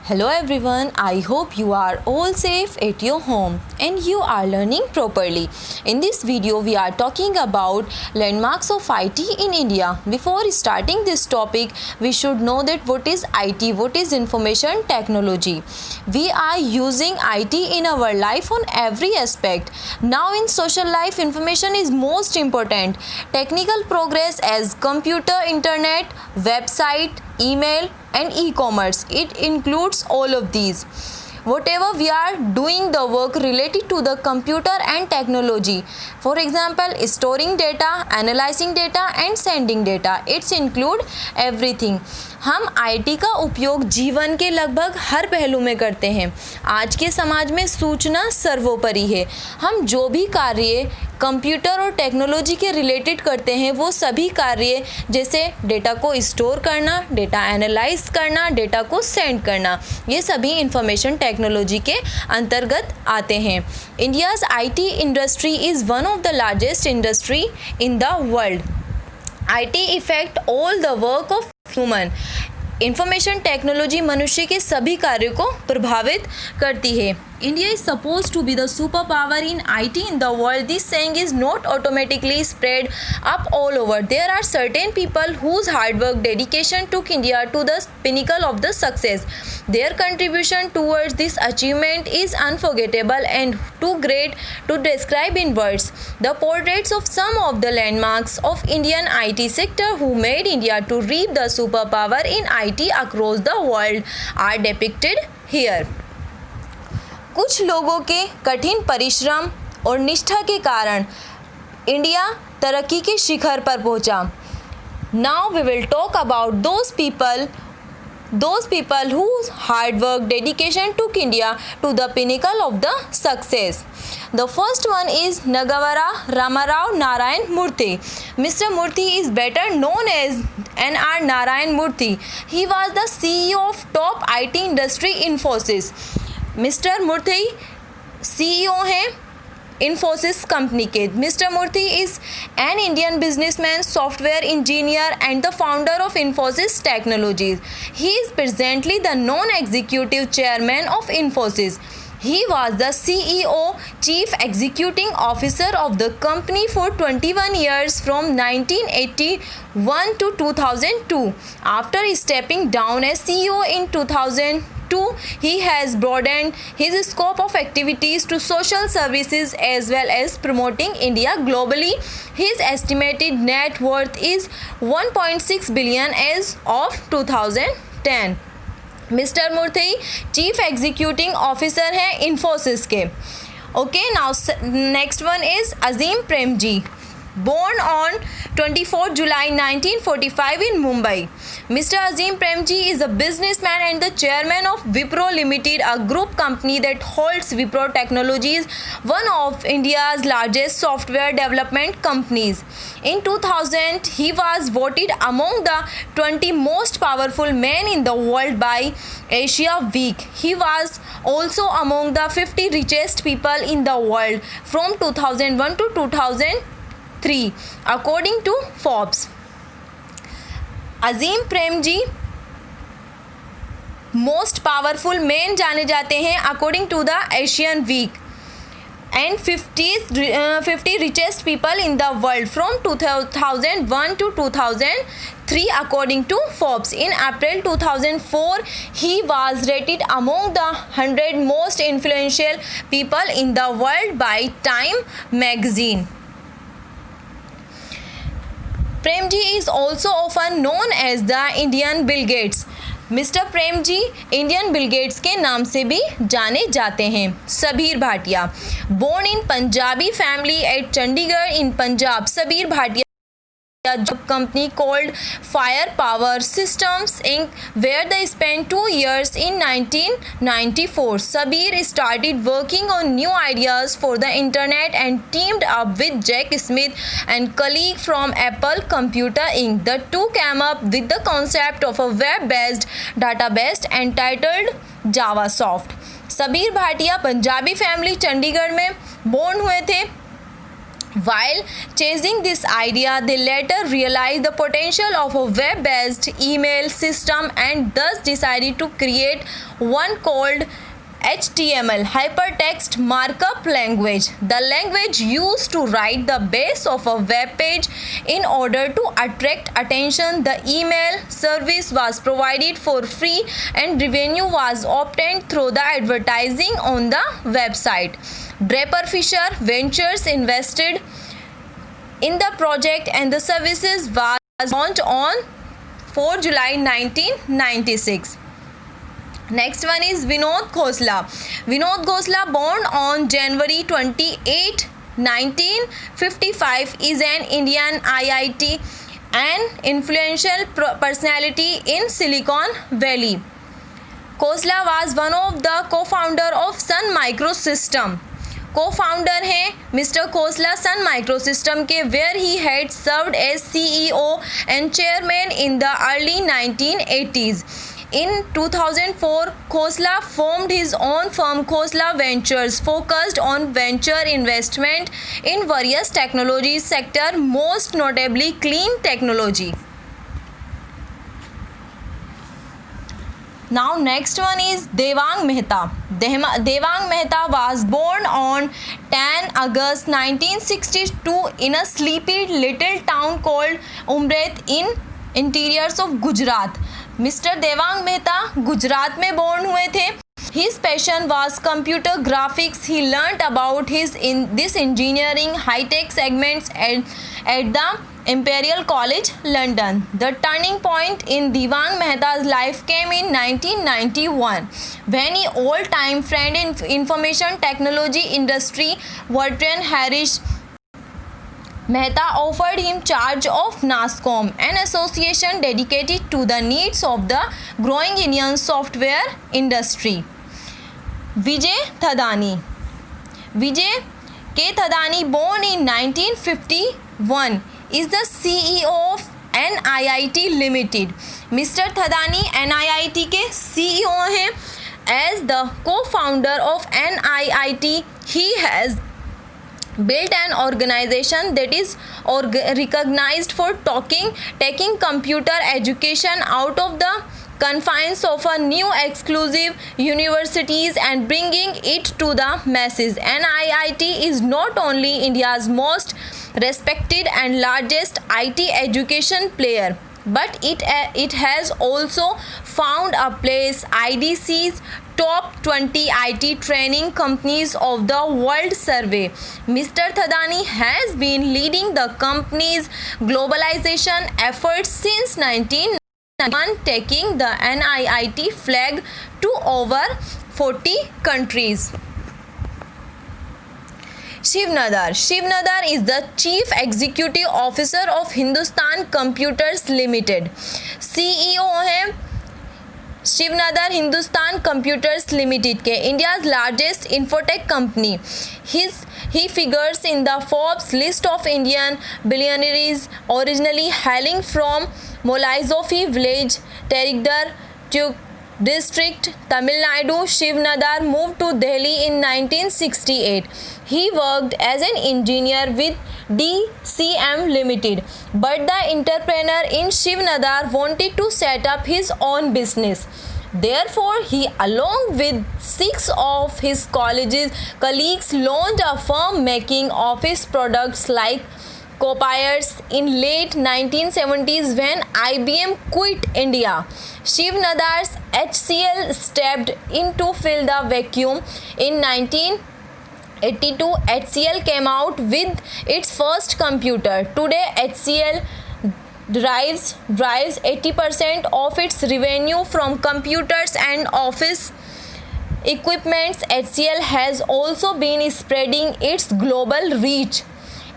Hello everyone, I hope you are all safe at your home and you are learning properly. In this video, we are talking about landmarks of IT in India. Before starting this topic, we should know that what is IT, what is information technology. We are using IT in our life on every aspect. Now in social life, information is most important. Technical progress as computer, internet, website, email and e-commerce, it includes all of these. Whatever we are doing the work related to the computer and technology, for example storing data, analyzing data and sending data, it's include everything. हम IT का उपयोग जीवन के लगभग हर पहलू में करते हैं. आज के समाज में सूचना सर्वोपरि है. हम जो भी कार्य कंप्यूटर और टेक्नोलॉजी के रिलेटेड करते हैं वो सभी कार्य जैसे डेटा को स्टोर करना, डेटा एनालाइज करना, डेटा को सेंड करना, ये सभी इंफॉर्मेशन टेक्नोलॉजी के अंतर्गत आते हैं. India's IT industry is one of the largest industry in the world. IT effect all the work of human. Information technology मनुष्य के सभी कार्यों को प्रभावित करती है. India is supposed to be the superpower in IT in the world. This saying is not automatically spread up all over. There are certain people whose hard work, dedication took India to the pinnacle of the success. Their contribution towards this achievement is unforgettable and too great to describe in words. The portraits of some of the landmarks of Indian IT sector who made India to reap the superpower in IT across the world are depicted here. कुछ लोगों के कठिन परिश्रम और निष्ठा के कारण India तरक्की के शिखर पर पहुंचा. Now we will talk about those people whose hard work, dedication took India to the pinnacle of the success. The first one is Nagavara Ramarao Narayan Murthy. Mr. Murthy is better known as N.R. Narayan Murthy. He was the CEO of top IT industry Infosys. Mister Murthy CEO हैं Infosys company के. Mister Murthy is an Indian businessman, software engineer and the founder of Infosys technologies. He is presently the non executive chairman of Infosys. He was the CEO, Chief Executing Officer of the company for 21 years from 1981 to 2002. After stepping down as CEO in 2002, he has broadened his scope of activities to social services as well as promoting India globally. His estimated net worth is 1.6 billion as of 2010. Mister Murthy chief executing officer हैं इन्फोसिस के. Okay, now next one is Azim Premji. Born on 24 July 1945 in Mumbai. Mr. Azim Premji is a businessman and the chairman of Wipro Limited, a group company that holds Wipro Technologies, one of India's largest software development companies. In 2000, he was voted among the 20 most powerful men in the world by Asia Week. He was also among the 50 richest people in the world from 2001 to 2003 according to Forbes. Azim Premji most powerful man जाने जाते हैं according to the Asian week and 50 richest people in the world from 2001 to 2003 according to Forbes. In April 2004, he was rated among the 100 most influential people in the world by Time magazine. Premji is also often known as the Indian Bill Gates. Mister Premji Indian Bill Gates के नाम से भी जाने जाते हैं. Sabir Bhatia. Born in Punjabi family at Chandigarh in Punjab. Sabir Bhatia job company called Fire Power Systems Inc. where they spent 2 years in 1994. Sabir started working on new ideas for the internet and teamed up with Jack Smith and colleague from Apple Computer Inc. The two came up with the concept of a web-based database entitled JavaSoft. Sabir Bhatia Punjabi family Chandigarh में born हुए थे. While chasing this idea, they later realized the potential of a web-based email system and thus decided to create one called HTML, Hypertext Markup Language, the language used to write the base of a web page. In order to attract attention, the email service was provided for free and revenue was obtained through the advertising on the website. Draper Fisher Ventures invested in the project and the services was launched on 4 July 1996. Next one is Vinod Khosla. Vinod Khosla, born on January 28, 1955, is an Indian IIT and influential personality in Silicon Valley. Khosla was one of the co-founder of Sun Microsystem. Co-founder हैं mister Khosla Sun Microsystem के, where he had served as CEO and chairman in the early 1980s. In 2004, Khosla formed his own firm Khosla Ventures, focused on venture investment in various technology sectors, most notably clean technology. Now next one is Devang Mehta. Devang Mehta was born on 10 August 1962 in a sleepy little town called Umret in interiors of Gujarat. Mr. Devang Mehta Gujarat में born हुए थे. His passion was computer graphics. He learnt about this engineering high-tech segments at the Imperial College, London. The turning point in Devang Mehta's life came in 1991 when his old-time friend in information technology industry, Bertrand Harris Mehta, offered him charge of NASSCOM, an association dedicated to the needs of the growing Indian software industry. Vijay Thadani. Vijay K. Thadani, born in 1951, is the CEO of NIIT Limited. Mr. Thadani NIIT के CEO हैं. As the co-founder of NIIT, he has built an organization that is recognized for taking computer education out of the confines of a new exclusive universities and bringing it to the masses. NIIT is not only India's most respected and largest IT education player, but it has also found a place IDC's top 20 IT training companies of the world survey. Mr. Thadani has been leading the company's globalization efforts since 1991, taking the NIIT flag to over 40 countries. Shiv Nadar. Shiv Nadar is the Chief Executive Officer of Hindustan Computers Limited. CEO है Shiv Nadar Hindustan computers limited के, India's largest infotech company. He figures in the Forbes list of Indian billionaires, originally hailing from Molaizofi village, Tirikar district, Tamil Nadu. Shiv Nadar moved to Delhi in 1968. He worked as an engineer with DCM Limited, but the entrepreneur in Shiv Nadar wanted to set up his own business. Therefore, he, along with 6 of his colleagues, launched a firm making office products like copiers. In late 1970s, when IBM quit India, Shiv Nadar's HCL stepped in to fill the vacuum. In 1982, HCL came out with its first computer. Today, HCL derives 80% of its revenue from computers and office equipments. HCL has also been spreading its global reach.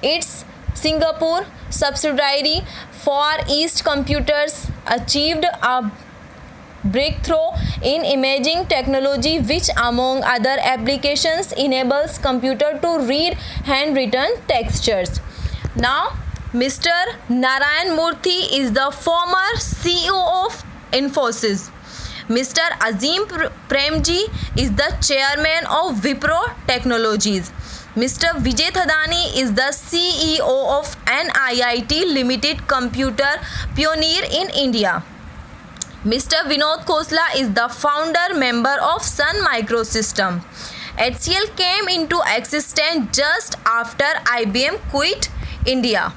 Its Singapore subsidiary Far East Computers achieved a breakthrough in imaging technology, which among other applications enables computer to read handwritten textures. Now, Mr. Narayan Murthy is the former CEO of Infosys. Mr. Azim Premji is the chairman of Wipro Technologies. Mr. Vijay Thadani is the CEO of NIIT Limited, computer pioneer in India. Mr. Vinod Khosla is the founder member of Sun Microsystem. HCL came into existence just after IBM quit India.